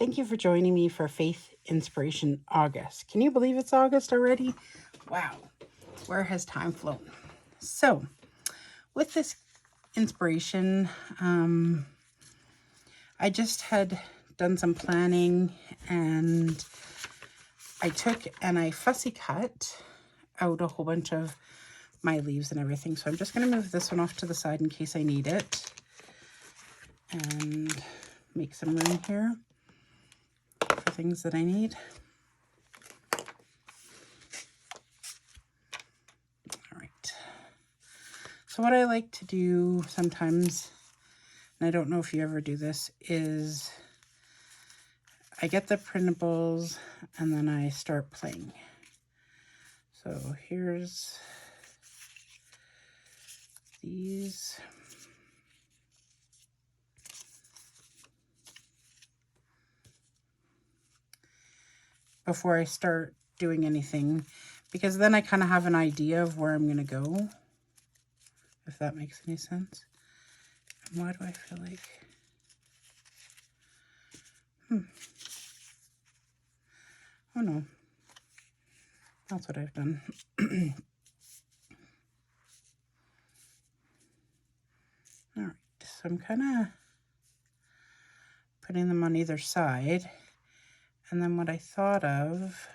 Thank you for joining me for Faith Inspiration August. Can you believe it's August already? Wow, where has time flown? So, with this inspiration, I just had done some planning and I took and I fussy cut out a whole bunch of my leaves and everything. So I'm just going to move this one off to the side in case I need it and make some room here for things that I need. All right. So what I like to do sometimes, and I don't know if you ever do this, is I get the printables and then I start playing. So here's these. Before I start doing anything, because then I kind of have an idea of where I'm going to go, if that makes any sense. And why do I feel like... Oh no, that's what I've done. All right, so I'm kind of putting them on either side. And then what I thought of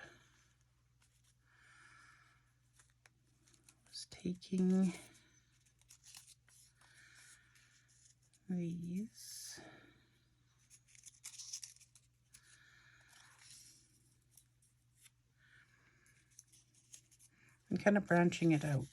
was taking these and kind of branching it out.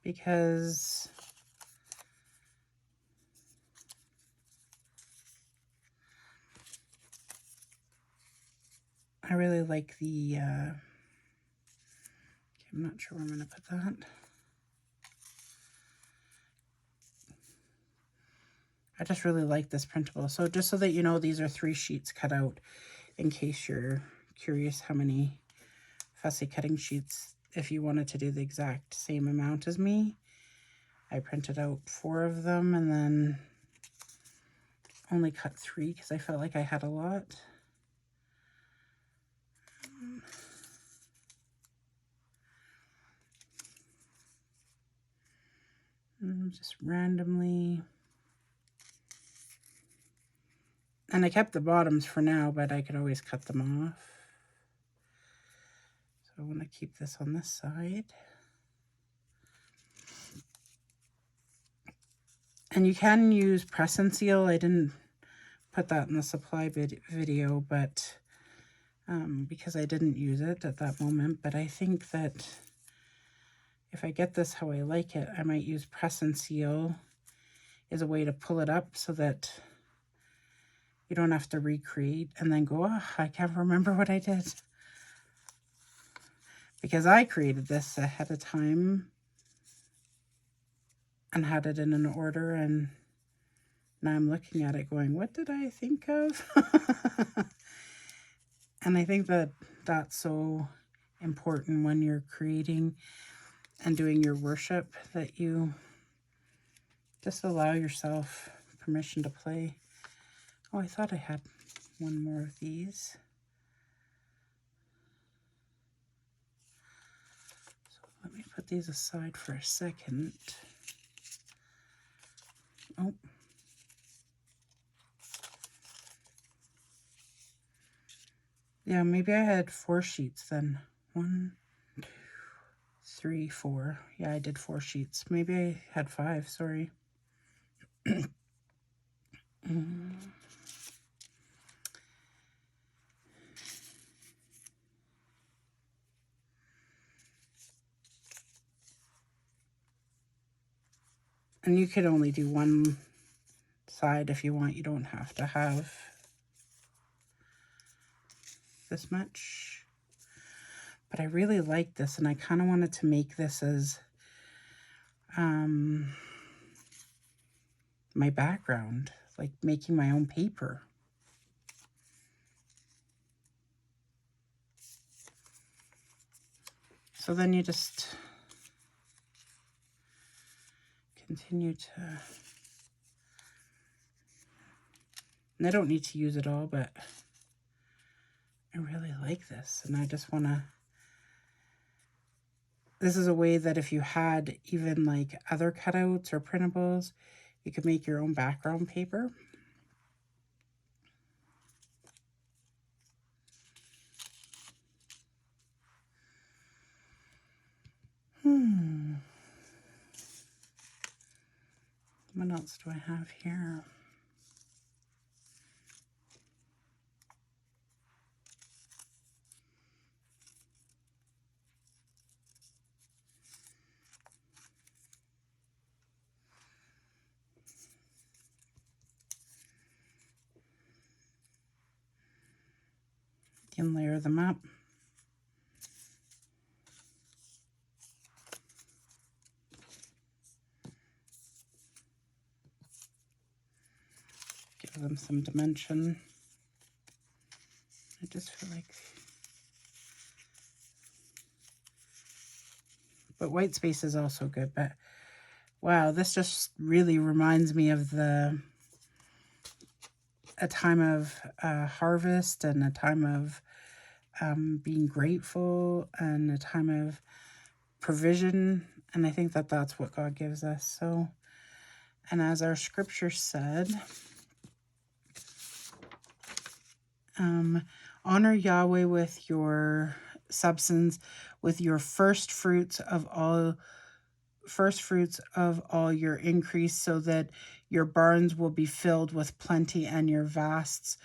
Because I really like the, okay, I'm not sure where I'm going to put that. I just really like this printable. So just so that you know, these are 3 sheets cut out in case you're curious how many fussy cutting sheets, if you wanted to do the exact same amount as me. I printed out 4 of them and then only cut 3 because I felt like I had a lot. And just randomly. And I kept the bottoms for now, but I could always cut them off. So I want to keep this on this side. And you can use press and seal. I didn't put that in the supply video, but because I didn't use it at that moment. But I think that if I get this how I like it, I might use press and seal as a way to pull it up so that you don't have to recreate and then go, oh, I can't remember what I did. Because I created this ahead of time and had it in an order, and now I'm looking at it going, what did I think of? And I think that that's so important when you're creating and doing your worship, that you just allow yourself permission to play. Oh, I thought I had one more of these. So let me put these aside for a second. Oh. Yeah, maybe I had 4 sheets then. 1, 2, 3, 4. Yeah, I did 4 sheets. Maybe I had 5, sorry. And you could only do one side if you want. You don't have to have this much. But I really like this, and I kind of wanted to make this as my background, like making my own paper. So then you just continue to, and I don't need to use it all, but I really like this, and I just want to, this is a way that if you had even like other cutouts or printables, you could make your own background paper. What else do I have here? You can layer them up. Give them some dimension. I just feel like, but white space is also good, but wow, this just really reminds me of a time of harvest, and a time of being grateful, and a time of provision. And I think that that's what God gives us. So, and as our scripture said, honor Yahweh with your substance, with your first fruits of all your increase, so that your barns will be filled with plenty and your vasts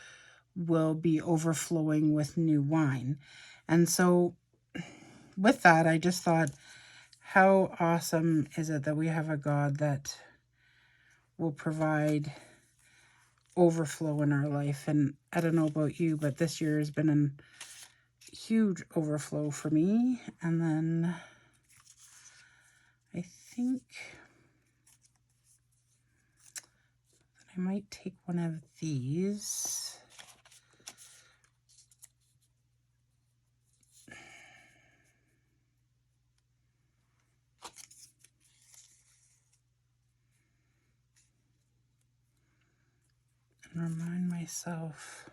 will be overflowing with new wine. And so with that, I just thought, how awesome is it that we have a God that will provide overflow in our life. And I don't know about you, but this year has been a huge overflow for me. And then I think that I might take one of these. And remind myself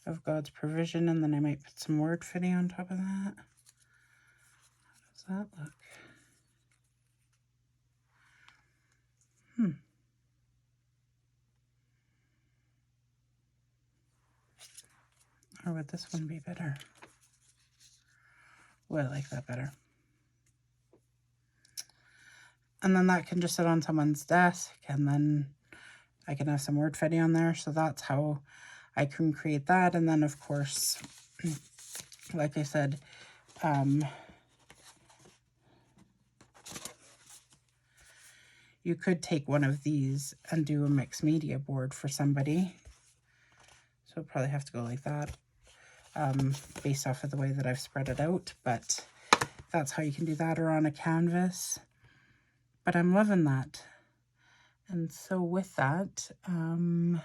of God's provision, and then I might put some word fitting on top of that. How does that look? Or would this one be better? Oh, I like that better. And then that can just sit on someone's desk, and then I can have some word fitting on there. So that's how I can create that. And then of course, like I said, you could take one of these and do a mixed media board for somebody. So probably have to go like that, based off of the way that I've spread it out. But that's how you can do that, or on a canvas. But I'm loving that. And so with that, my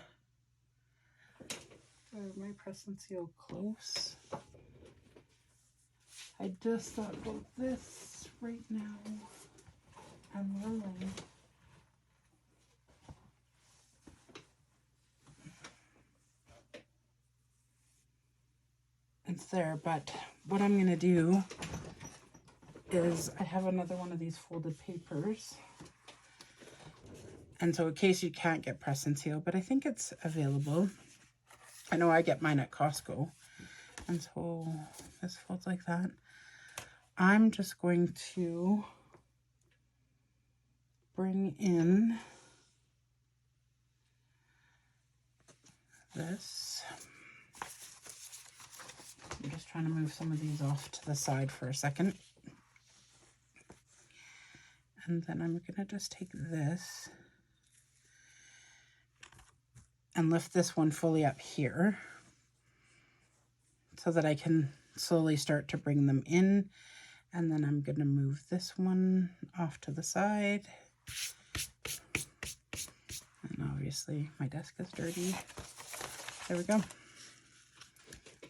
press and seal close. I just thought about this right now. I'm rolling. It's there, but what I'm going to do is I have another one of these folded papers. And so in case you can't get press and seal, but I think it's available. I know I get mine at Costco. And so this folds like that. I'm just going to bring in this. I'm just trying to move some of these off to the side for a second. And then I'm going to just take this and lift this one fully up here so that I can slowly start to bring them in. And then I'm going to move this one off to the side. And obviously my desk is dirty. There we go.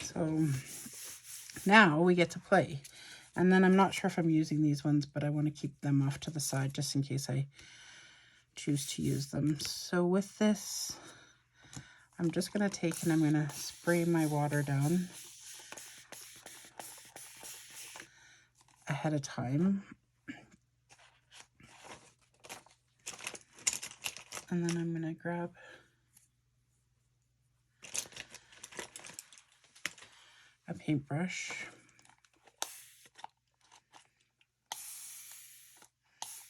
So Now we get to play. And then I'm not sure if I'm using these ones, but I want to keep them off to the side just in case I choose to use them. So with this, I'm just going to take and I'm going to spray my water down ahead of time. And then I'm going to grab a paintbrush.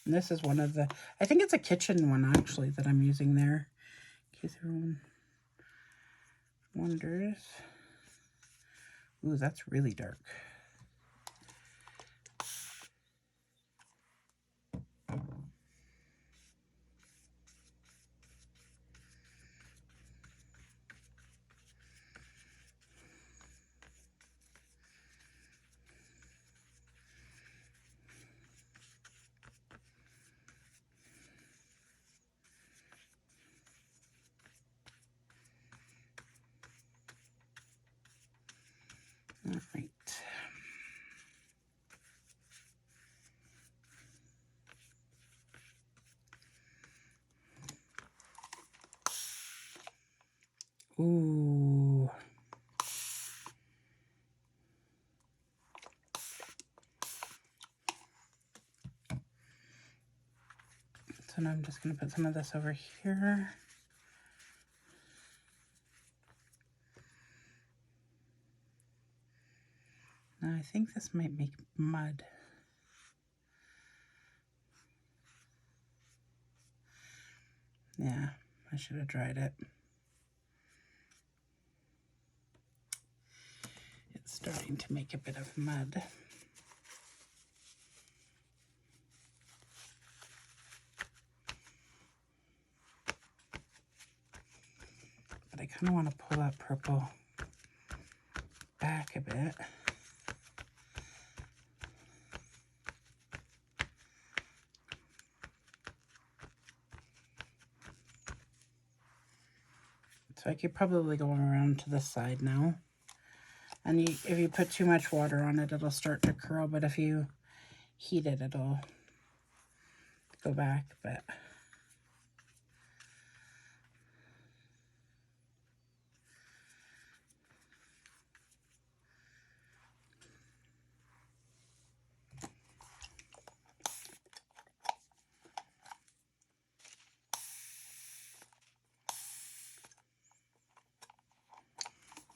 And this is one of the, I think it's a kitchen one actually that I'm using there, in case everyone wonders. Ooh, that's really dark. All right. Ooh. So now I'm just going to put some of this over here. Now I think this might make mud. Yeah, I should have dried it. It's starting to make a bit of mud. But I kind of want to pull that purple back a bit. So I could probably go around to this side now. And if you put too much water on it, it'll start to curl. But if you heat it, it'll go back. But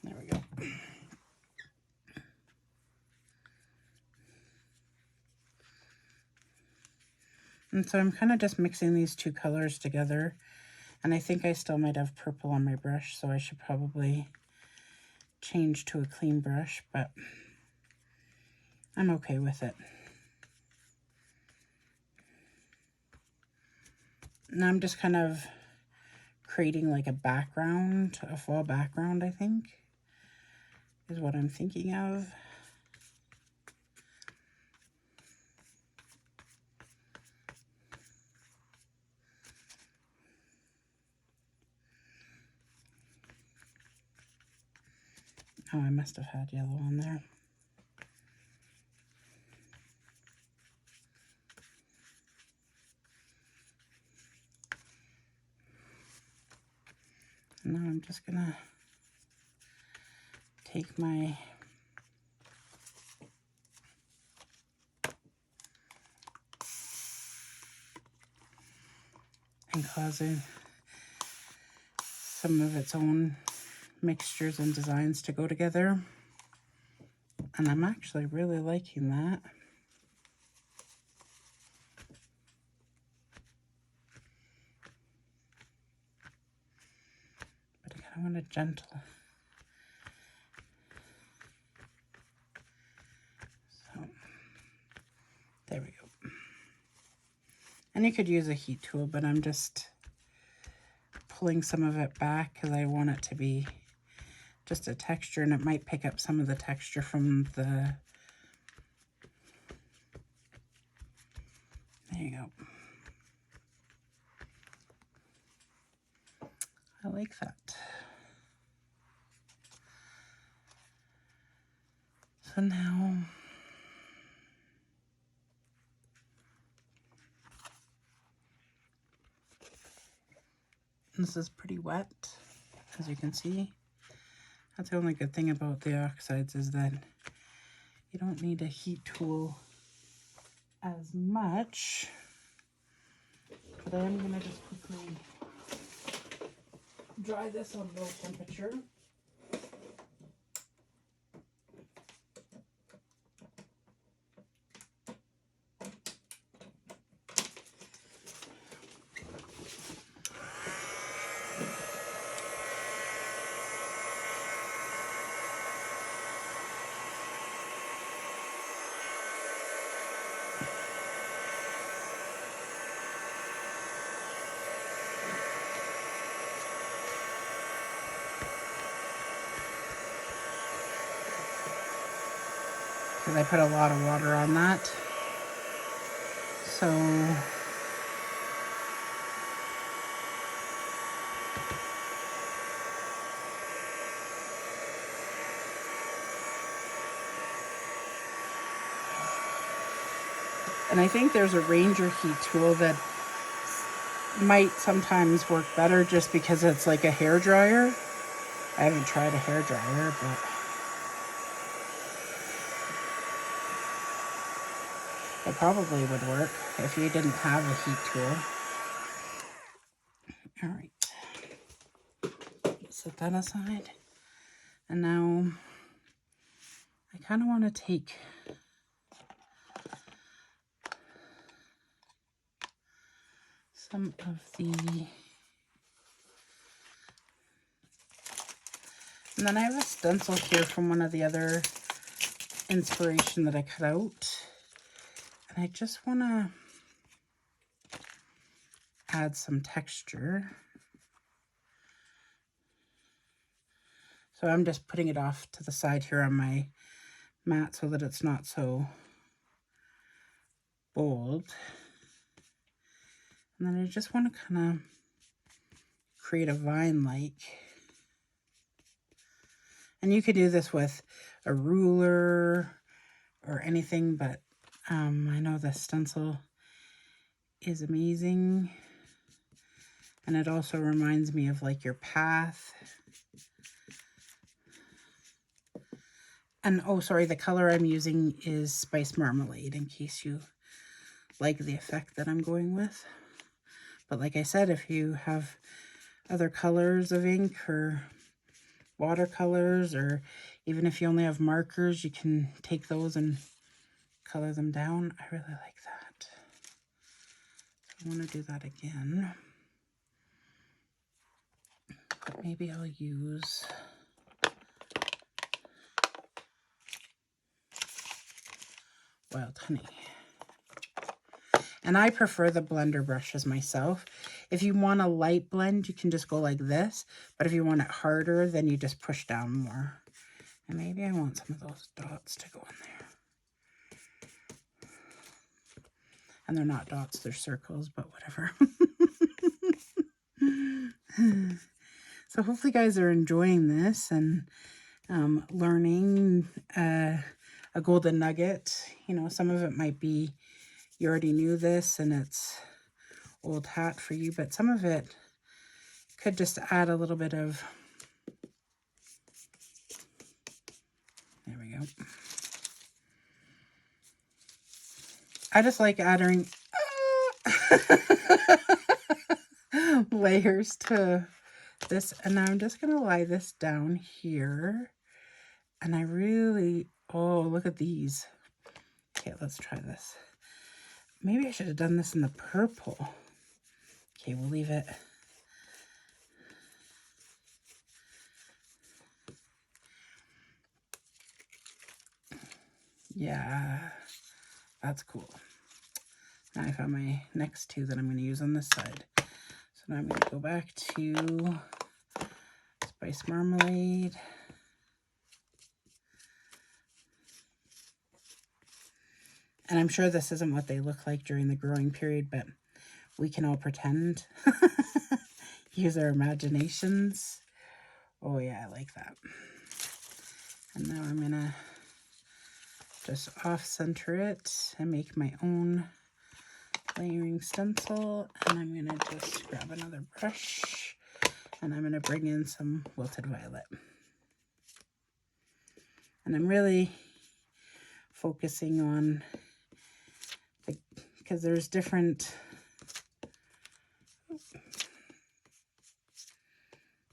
there we go. And so I'm kind of just mixing these two colors together. And I think I still might have purple on my brush, so I should probably change to a clean brush, but I'm okay with it. Now I'm just kind of creating like a background, a fall background, I think, is what I'm thinking of. Oh, I must have had yellow on there. Now I'm just gonna take my and causing some of its own mixtures and designs to go together. And I'm actually really liking that. But I kind of want a gentle. So there we go. And you could use a heat tool, but I'm just pulling some of it back because I want it to be just a texture, and it might pick up some of the texture from the, there you go. I like that. So now this is pretty wet, as you can see. That's the only good thing about the oxides, is that you don't need a heat tool as much. But I am going to just quickly dry this on low temperature. Because I put a lot of water on that. So and I think there's a Ranger heat tool that might sometimes work better just because it's like a hair dryer. I haven't tried a hair dryer, but it probably would work if you didn't have a heat tool. All right, set that aside. And now I kind of want to take some of the, and then I have a stencil here from one of the other inspiration that I cut out. And I just want to add some texture. So I'm just putting it off to the side here on my mat so that it's not so bold. And then I just want to kind of create a vine-like. And you could do this with a ruler or anything, but I know the stencil is amazing. And it also reminds me of like your path. And oh, sorry, the color I'm using is Spice Marmalade, in case you like the effect that I'm going with. But like I said, if you have other colors of ink or watercolors, or even if you only have markers, you can take those and color them down. I really like that. I want to do that again. But maybe I'll use wild honey. And I prefer the blender brushes myself. If you want a light blend, you can just go like this. But if you want it harder, then you just push down more. And maybe I want some of those dots to go in there. And they're not dots, they're circles, but whatever. So hopefully you guys are enjoying this and learning a golden nugget. You know, some of it might be you already knew this and it's old hat for you, but some of it could just add a little bit of, there we go. I just like adding layers to this, and now I'm just going to lie this down here. And I really, oh, look at these. Okay, let's try this. Maybe I should have done this in the purple. Okay, we'll leave it. Yeah, that's cool. Now I found my next two that I'm going to use on this side. So now I'm going to go back to Spice Marmalade. And I'm sure this isn't what they look like during the growing period, but we can all pretend. Use our imaginations. Oh yeah, I like that. And now I'm going to just off-center it and make my own layering stencil. And I'm going to just grab another brush and I'm going to bring in some Wilted Violet. And I'm really focusing on, because there's different,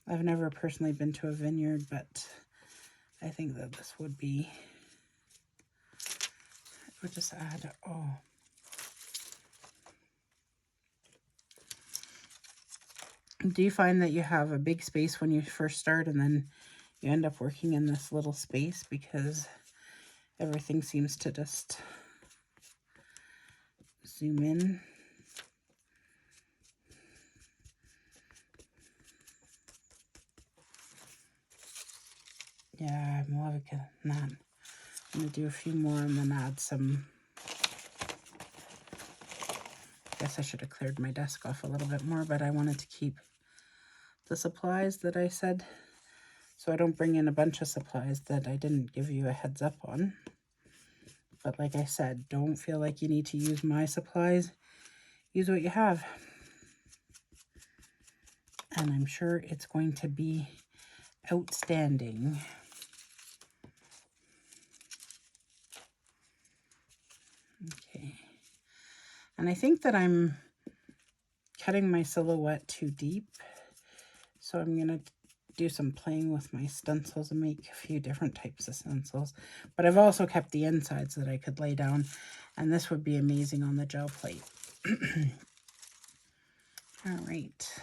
I've never personally been to a vineyard, but I think that this would be, I would just add, oh. Do you find that you have a big space when you first start and then you end up working in this little space because everything seems to just zoom in? Yeah, I'm loving that. I'm going to do a few more and then add some. I guess I should have cleared my desk off a little bit more, but I wanted to keep the supplies that I said, so I don't bring in a bunch of supplies that I didn't give you a heads up on. But like I said, don't feel like you need to use my supplies. Use what you have. And I'm sure it's going to be outstanding. Okay. And I think that I'm cutting my silhouette too deep. So I'm going to do some playing with my stencils and make a few different types of stencils. But I've also kept the insides that I could lay down. And this would be amazing on the gel plate. All right.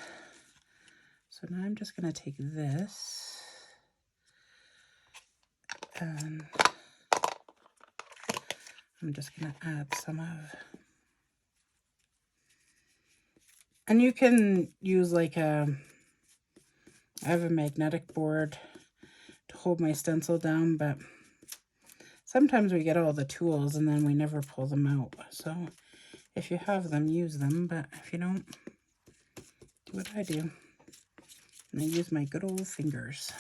So now I'm just going to take this and I'm just going to add some of, and you can use like I have a magnetic board to hold my stencil down, but sometimes we get all the tools and then we never pull them out. So if you have them, use them, but if you don't, do what I do. And I use my good old fingers.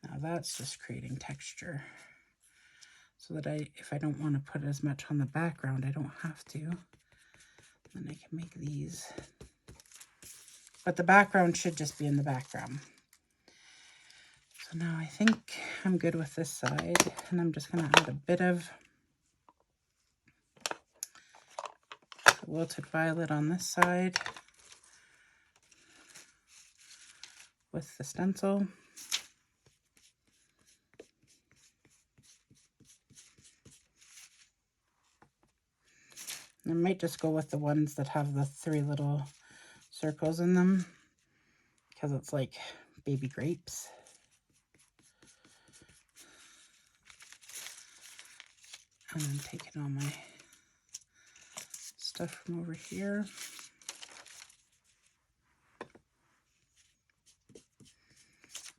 Now that's just creating texture. So that if I don't want to put as much on the background, I don't have to. Then I can make these. But the background should just be in the background. So now I think I'm good with this side. And I'm just going to add a bit of Wilted Violet on this side with the stencil. I might just go with the ones that have the 3 little circles in them because it's like baby grapes. And I'm taking all my stuff from over here.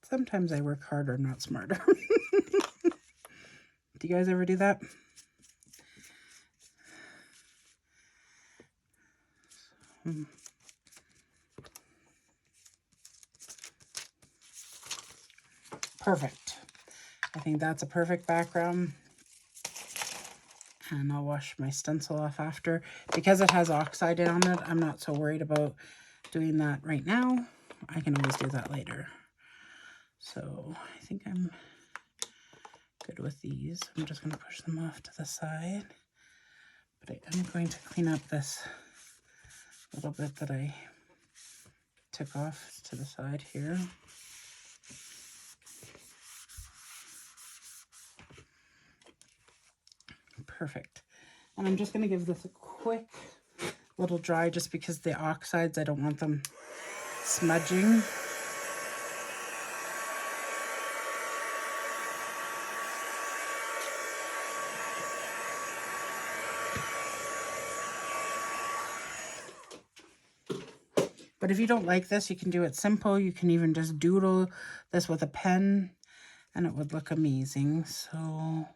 Sometimes I work harder, not smarter. Do you guys ever do that? Perfect. I think that's a perfect background. And I'll wash my stencil off after. Because it has oxide on it, I'm not so worried about doing that right now. I can always do that later. So I think I'm good with these. I'm just going to push them off to the side. But I am going to clean up this little bit that I took off to the side here. Perfect. And I'm just going to give this a quick little dry just because the oxides, I don't want them smudging. But if you don't like this, you can do it simple. You can even just doodle this with a pen and it would look amazing. So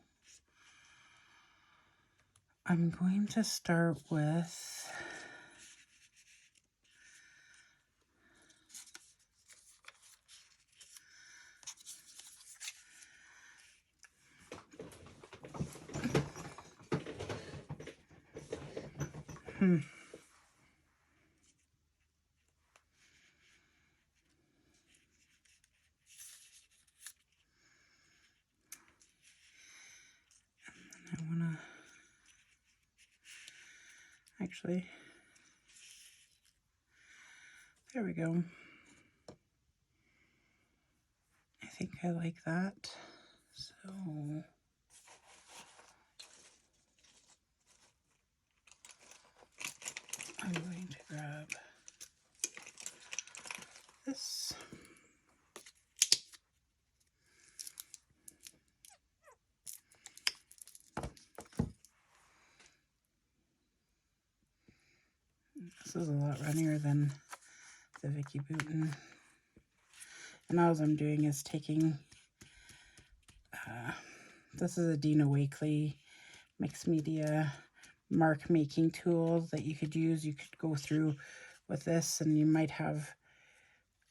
I'm going to start with I wanna actually, there we go. I think I like that. So I'm going to grab this. This is a lot runnier than the Vicky Bouton. And all I'm doing is taking, this is a Dina Wakley mixed media mark making tool that you could use. You could go through with this, and you might have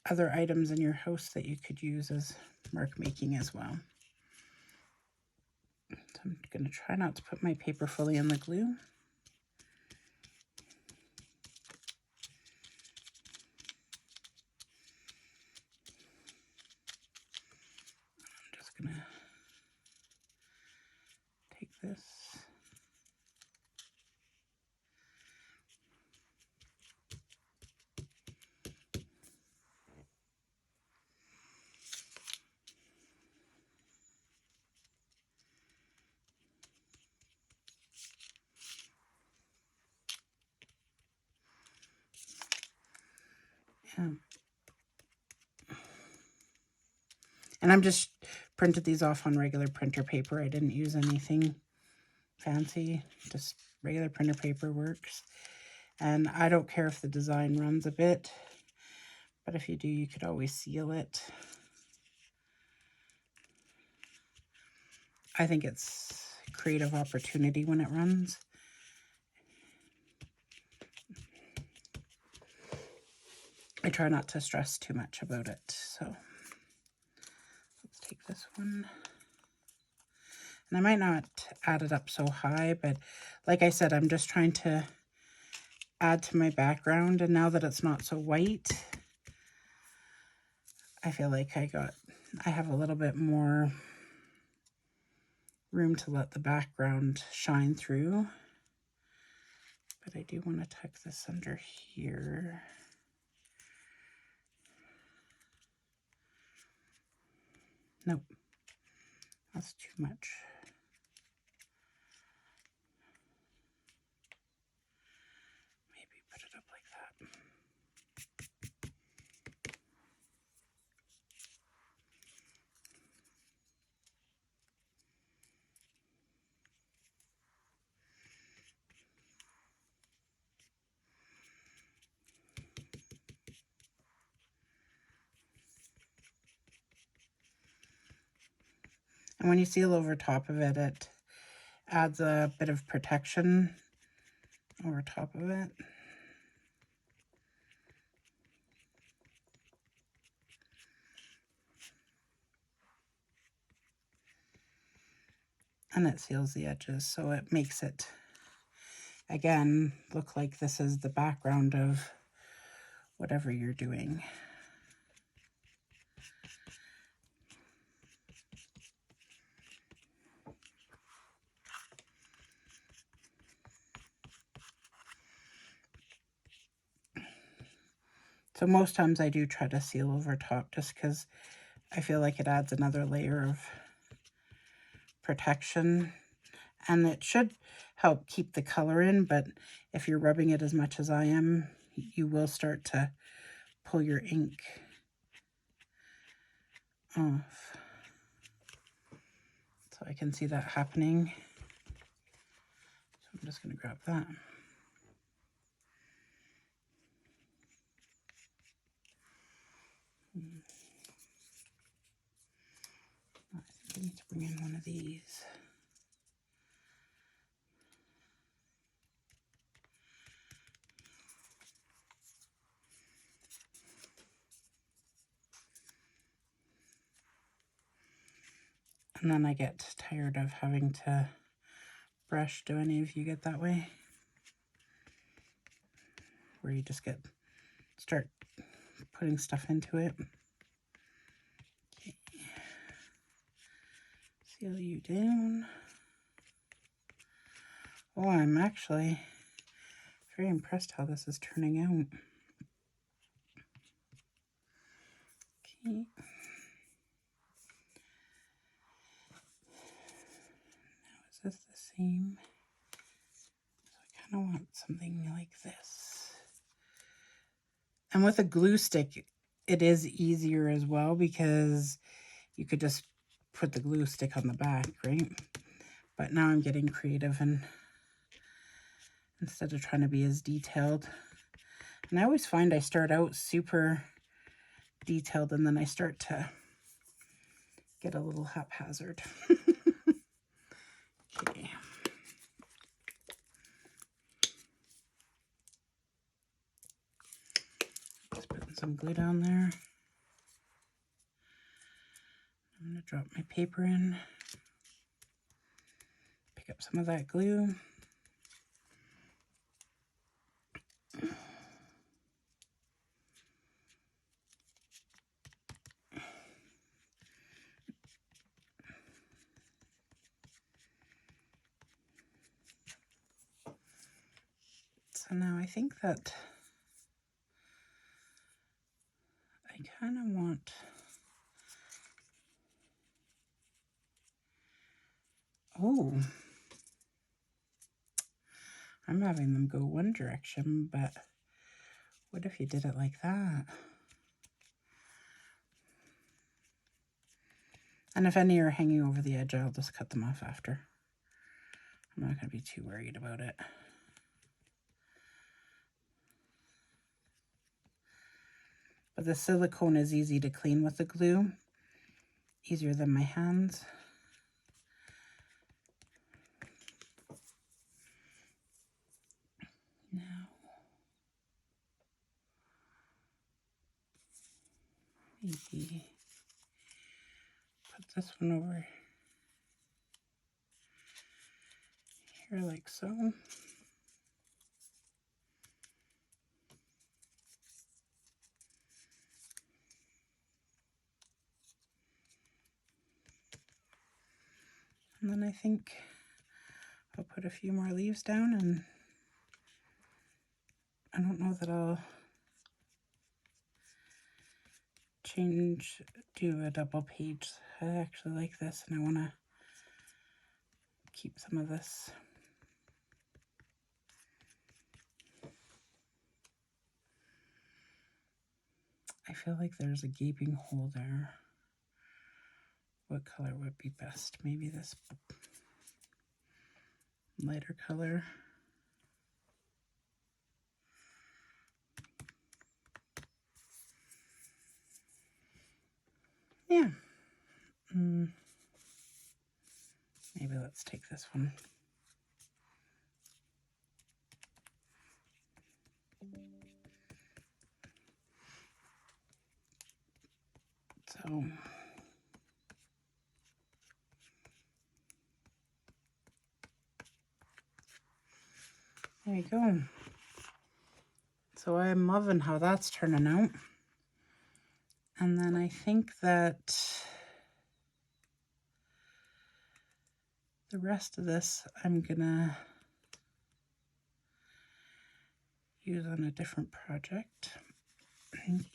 other items in your house that you could use as mark making as well. So I'm going to try not to put my paper fully in the glue. I'm just going to take this. And I'm just printed these off on regular printer paper. I didn't use anything fancy, just regular printer paper works. And I don't care if the design runs a bit, but if you do, you could always seal it. I think it's a creative opportunity when it runs. I try not to stress too much about it. So let's take this one. And I might not add it up so high, but like I said, I'm just trying to add to my background. And now that it's not so white, I feel like I have a little bit more room to let the background shine through. But I do want to tuck this under here. Nope, that's too much. Maybe put it up like that. And when you seal over top of it, it adds a bit of protection over top of it. And it seals the edges, so it makes it, again, look like this is the background of whatever you're doing. So most times I do try to seal over top just because I feel like it adds another layer of protection. And it should help keep the color in, but if you're rubbing it as much as I am, you will start to pull your ink off. So I can see that happening. So I'm just going to grab that. I need to bring in one of these. And then I get tired of having to brush. Do any of you get that way? where you just start putting stuff into it. Okay. Seal you down. Oh, I'm actually very impressed how this is turning out. Okay. Now is this the same? So I kind of want something like this. And with a glue stick, it is easier as well because you could just put the glue stick on the back, right? But now I'm getting creative and instead of trying to be as detailed. And I always find I start out super detailed and then I start to get a little haphazard. Okay. Just putting some glue down there. I'm going to drop my paper in. Pick up some of that glue. So now I think that I kind of want I'm having them go one direction, but what if you did it like that? And if any are hanging over the edge, I'll just cut them off after. I'm not going to be too worried about it. But the silicone is easy to clean with the glue, easier than my hands. Now, maybe put this one over here like so. And then I think I'll put a few more leaves down, and I don't know that I'll do a double page. I actually like this and I want to keep some of this. I feel like there's a gaping hole there. What color would be best? Maybe this lighter color. Yeah. Maybe let's take this one. So there you go. So I'm loving how that's turning out. And then I think that the rest of this I'm gonna use on a different project. And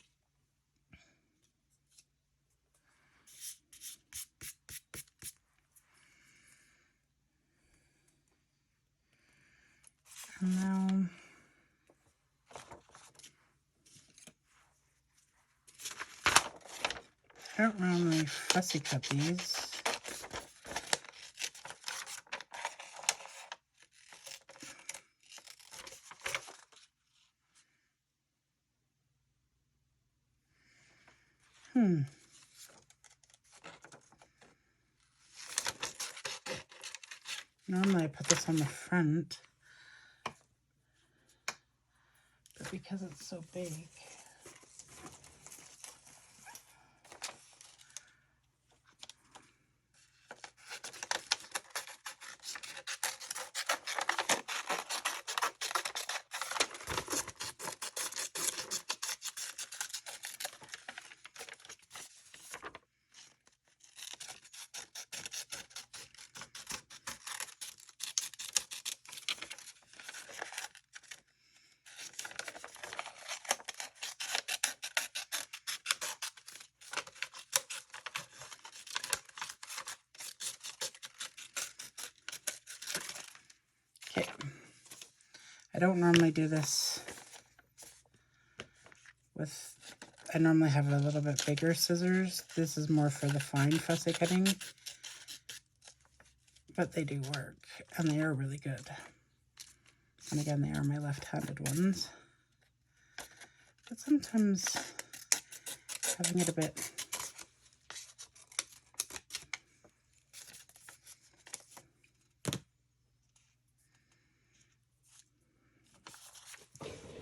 now I don't really fussy cut these. Normally I put this on the front, but because it's so big, I don't normally do this with, I normally have a little bit bigger scissors. This is more for the fine fussy cutting, but they do work and they are really good. And again, they are my left-handed ones. But sometimes having it a bit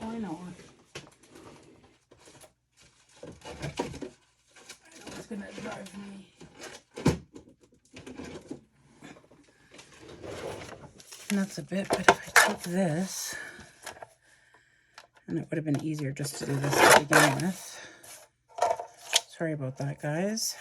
I know it's gonna drive me nuts a bit, but if I take this, and it would have been easier just to do this to begin with. Sorry about that, guys.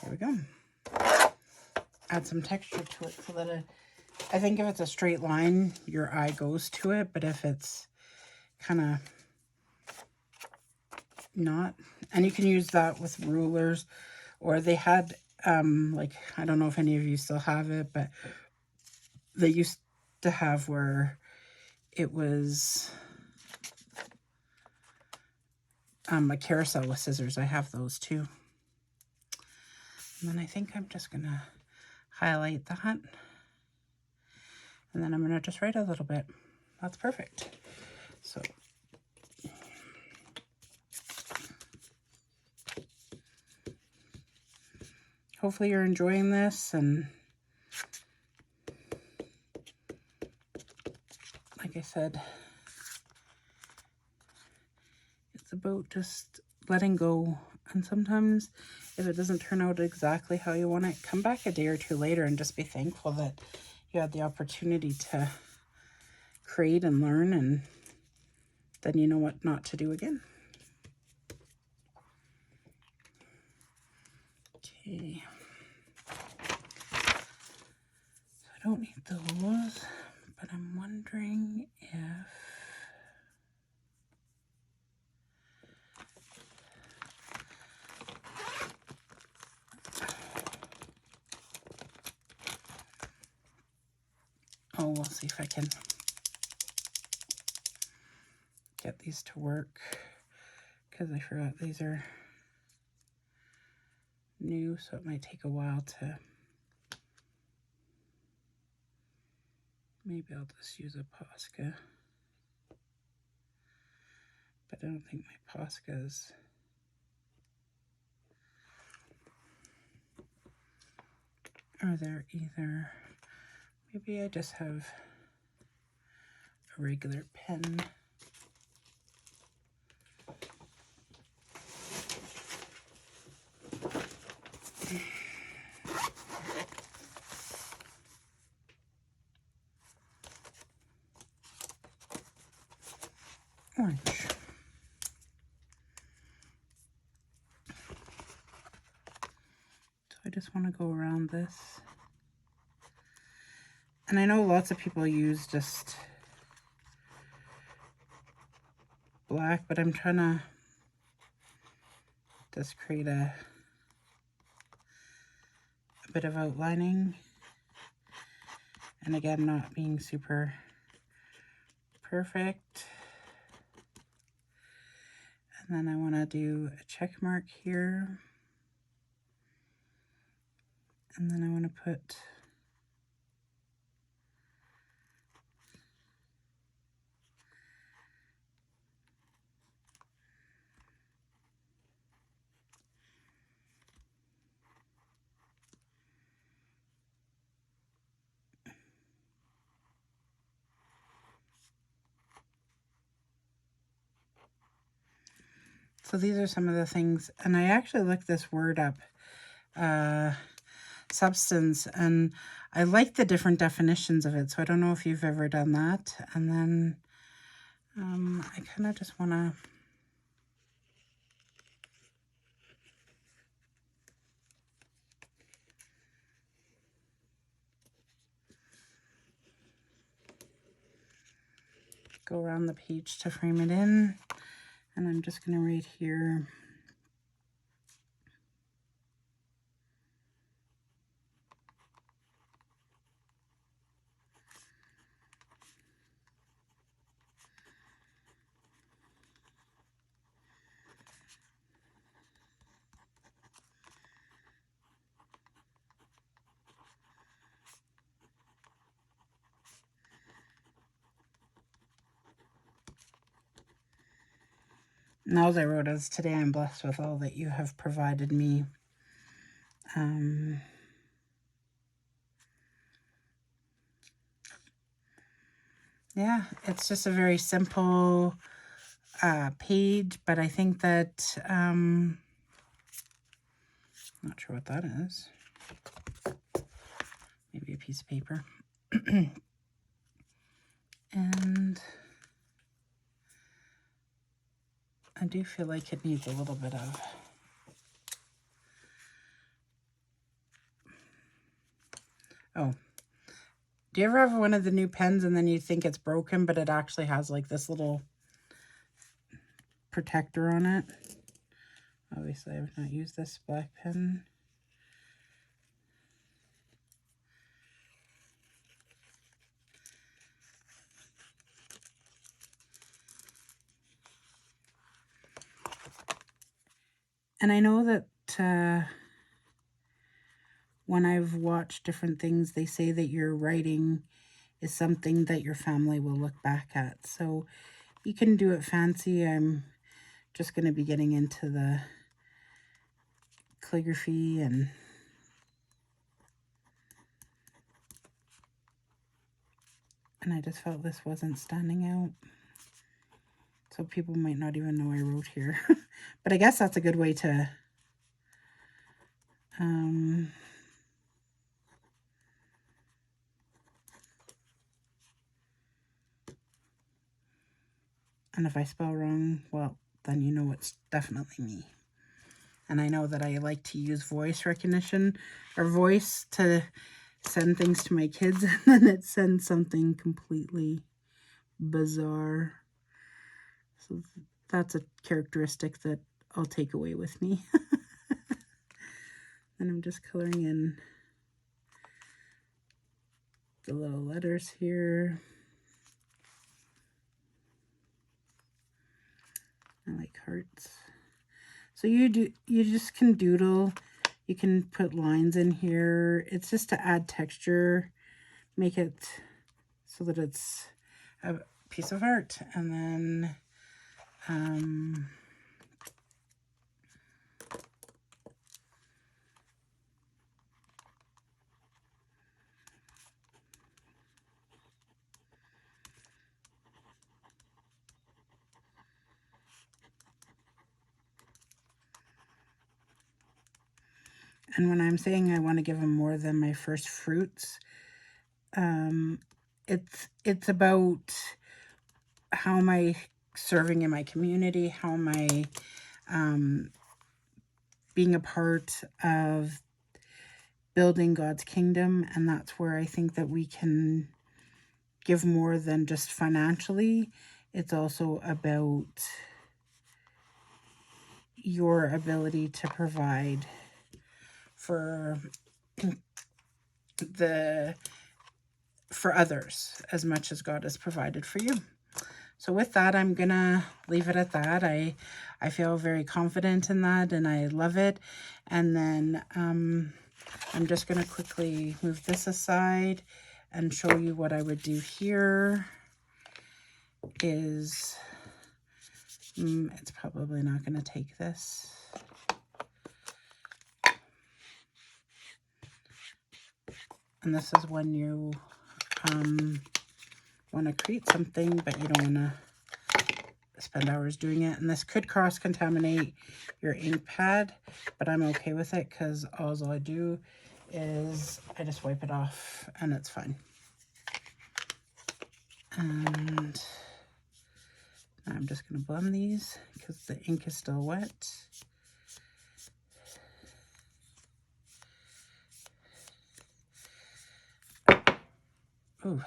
There we go. Add some texture to it so that I think if it's a straight line, your eye goes to it, but if it's kind of not, and you can use that with rulers, or they had, like, I don't know if any of you still have it, but they used to have where it was a carousel with scissors. I have those too. And then I think I'm just gonna highlight that. And then I'm gonna just write a little bit. That's perfect. So hopefully you're enjoying this, and like I said, it's about just letting go. And sometimes if it doesn't turn out exactly how you want it, come back a day or two later and just be thankful that you had the opportunity to create and learn, and then you know what not to do again. Okay. So I don't need those, but I'm wondering if we'll see if I can get these to work, because I forgot these are new, so it might take a while to, maybe I'll just use a Posca, but I don't think my Poscas are there either. Maybe I just have a regular pen. Orange. So I just want to go around this. And I know lots of people use just black, but I'm trying to just create a bit of outlining. And again, not being super perfect. And then I want to do a check mark here. And then I want to put so these are some of the things, and I actually looked this word up, substance, and I like the different definitions of it, so I don't know if you've ever done that. And then I kind of just want to go around the page to frame it in. And I'm just going to write here, and all I wrote is, today I'm blessed with all that you have provided me. Yeah, it's just a very simple page, but I think that, not sure what that is. Maybe a piece of paper. And I do feel like it needs a little bit of, oh, do you ever have one of the new pens and then you think it's broken, but it actually has like this little protector on it? Obviously, I've not used this black pen. And I know that when I've watched different things, they say that your writing is something that your family will look back at. So you can do it fancy. I'm just going to be getting into the calligraphy, and I just felt this wasn't standing out. So people might not even know I wrote here. But I guess that's a good way to and if I spell wrong, well, then you know it's definitely me. And I know that I like to use voice recognition or voice to send things to my kids, and then it sends something completely bizarre. So that's a characteristic that I'll take away with me. And I'm just coloring in the little letters here. I like hearts. So you just can doodle. You can put lines in here. It's just to add texture, make it so that it's a piece of art. And then and when I'm saying I want to give them more than my first fruits, it's about how am I serving in my community, how am I being a part of building God's kingdom. And that's where I think that we can give more than just financially. It's also about your ability to provide for others as much as God has provided for you. So with that, I'm gonna leave it at that. I feel very confident in that, and I love it. And then I'm just gonna quickly move this aside and show you what I would do here. Is it's probably not gonna take this. And this is when you want to create something, but you don't want to spend hours doing it. And this could cross-contaminate your ink pad, but I'm okay with it because all I do is I just wipe it off and it's fine. And I'm just going to blend these because the ink is still wet. Ooh.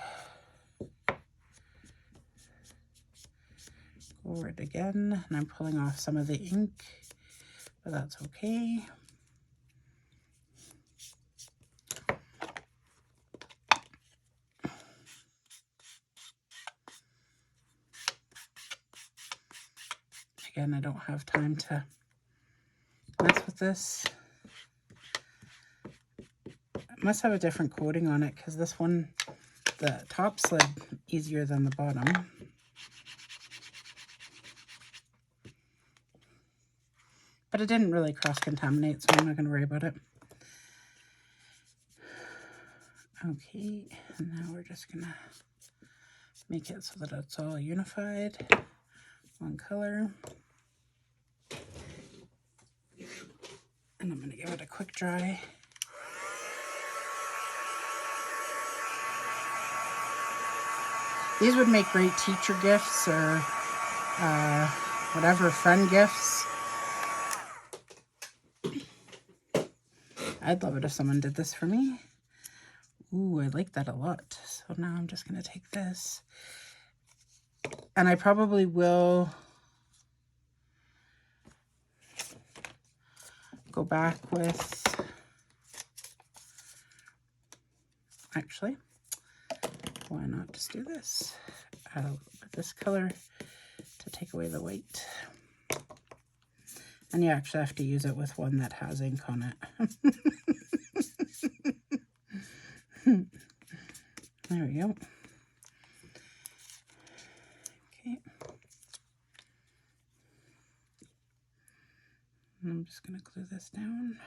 over it again, and I'm pulling off some of the ink, but that's okay. Again, I don't have time to mess with this. It must have a different coating on it because this one, the top slid easier than the bottom. But it didn't really cross-contaminate, so I'm not going to worry about it. Okay, and now we're just going to make it so that it's all unified, one color. And I'm going to give it a quick dry. These would make great teacher gifts or whatever, friend gifts. I'd love it if someone did this for me. Ooh, I like that a lot. So now I'm just going to take this. And I probably will go back with, actually, why not just do this? This color to take away the white. And you actually have to use it with one that has ink on it. There we go. Okay. I'm just going to glue this down.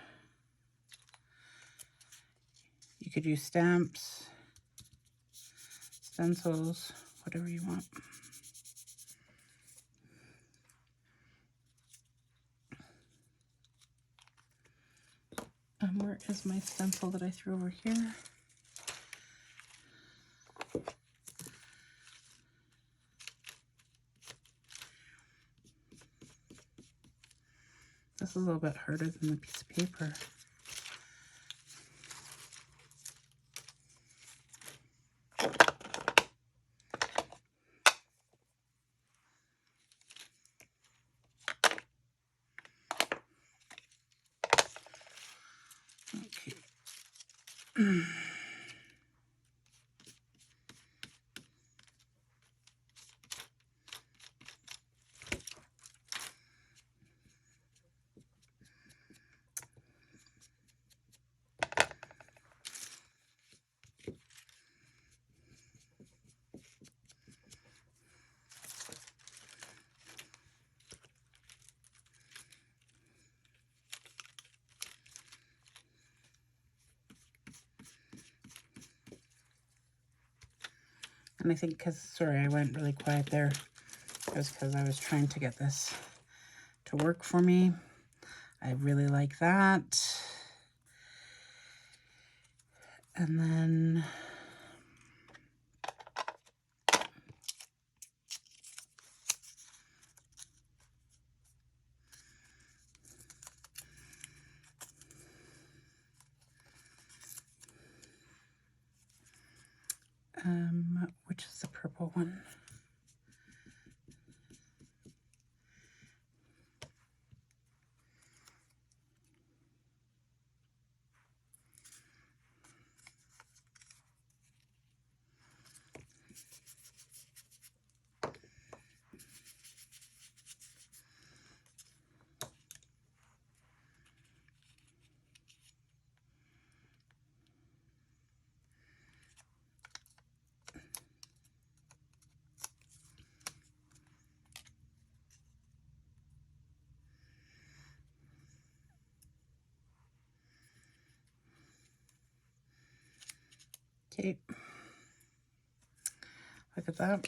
You could use stamps, stencils, whatever you want. Where is my stencil that I threw over here? This is a little bit harder than the piece of paper. Okay. And I think sorry, I went really quiet there. It was because I was trying to get this to work for me. I really like that. And then which is the purple one? Okay, look at that.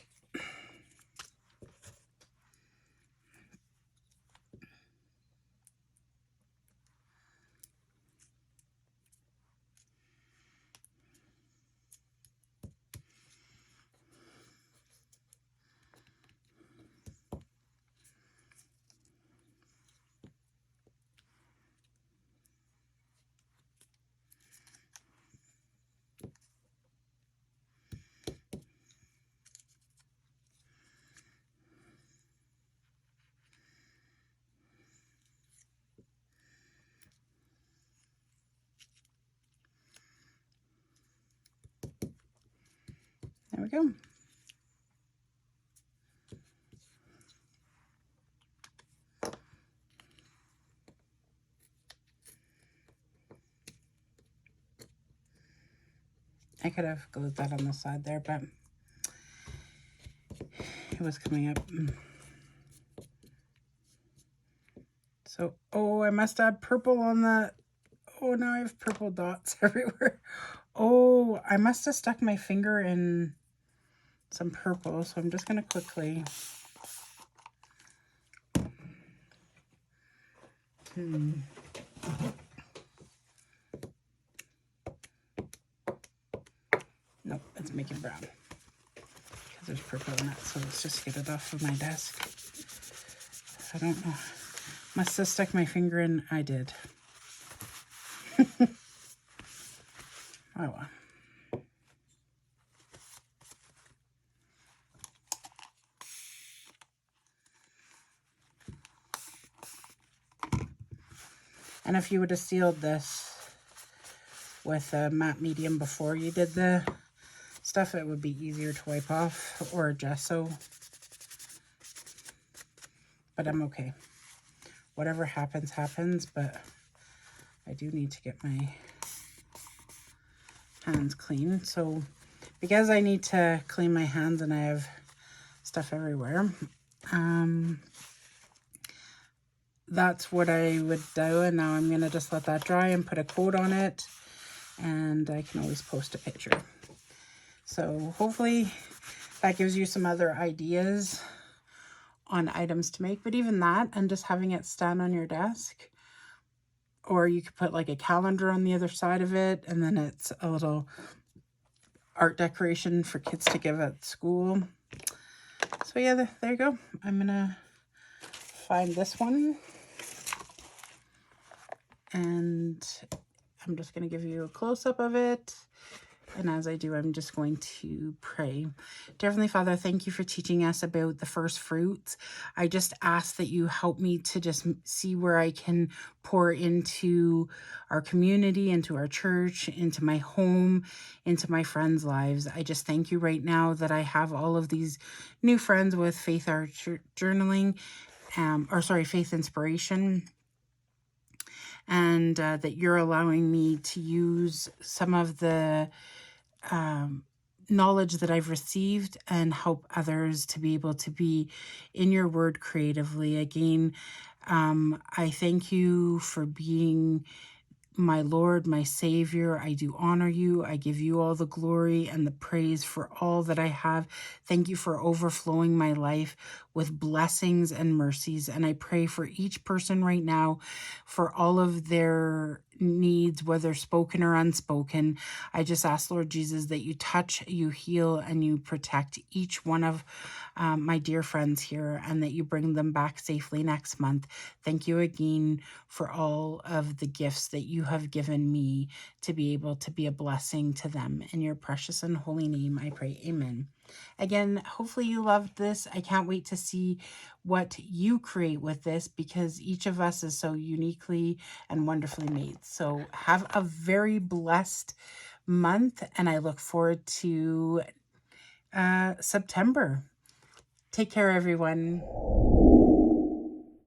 we go. I could have glued that on the side there, but it was coming up. So, oh, I must add purple on that. Oh, now I have purple dots everywhere. Oh, I must have stuck my finger in some purple, so I'm just going to quickly... Nope, it's making brown. Because there's purple in it, so let's just get it off of my desk. I don't know. Must have stuck my finger in. I did. Oh, well. And if you would have sealed this with a matte medium before you did the stuff, it would be easier to wipe off, or gesso. But I'm okay. Whatever happens, happens, but I do need to get my hands clean. So because I need to clean my hands and I have stuff everywhere, that's what I would do. And now I'm going to just let that dry and put a coat on it, and I can always post a picture. So hopefully that gives you some other ideas on items to make. But even that, and just having it stand on your desk, or you could put like a calendar on the other side of it, and then it's a little art decoration for kids to give at school. So yeah, there you go. I'm gonna find this one, and I'm just gonna give you a close-up of it. And as I do, I'm just going to pray. Dear Heavenly Father, thank you for teaching us about the first fruits. I just ask that you help me to just see where I can pour into our community, into our church, into my home, into my friends' lives. I just thank you right now that I have all of these new friends with Faith Art Journaling, Faith Inspiration. And that you're allowing me to use some of the knowledge that I've received and help others to be able to be in your word creatively. Again, I thank you for being my Lord, my Savior. I do honor you. I give you all the glory and the praise for all that I have. Thank you for overflowing my life with blessings and mercies. And I pray for each person right now, for all of their needs, whether spoken or unspoken. I just ask, Lord Jesus, that you touch, you heal, and you protect each one of my dear friends here, and that you bring them back safely next month. Thank you again for all of the gifts that you have given me to be able to be a blessing to them. In your precious and holy name, I pray. Amen. Again, hopefully you loved this. I can't wait to see what you create with this, because each of us is so uniquely and wonderfully made. So have a very blessed month, and I look forward to September. Take care, everyone.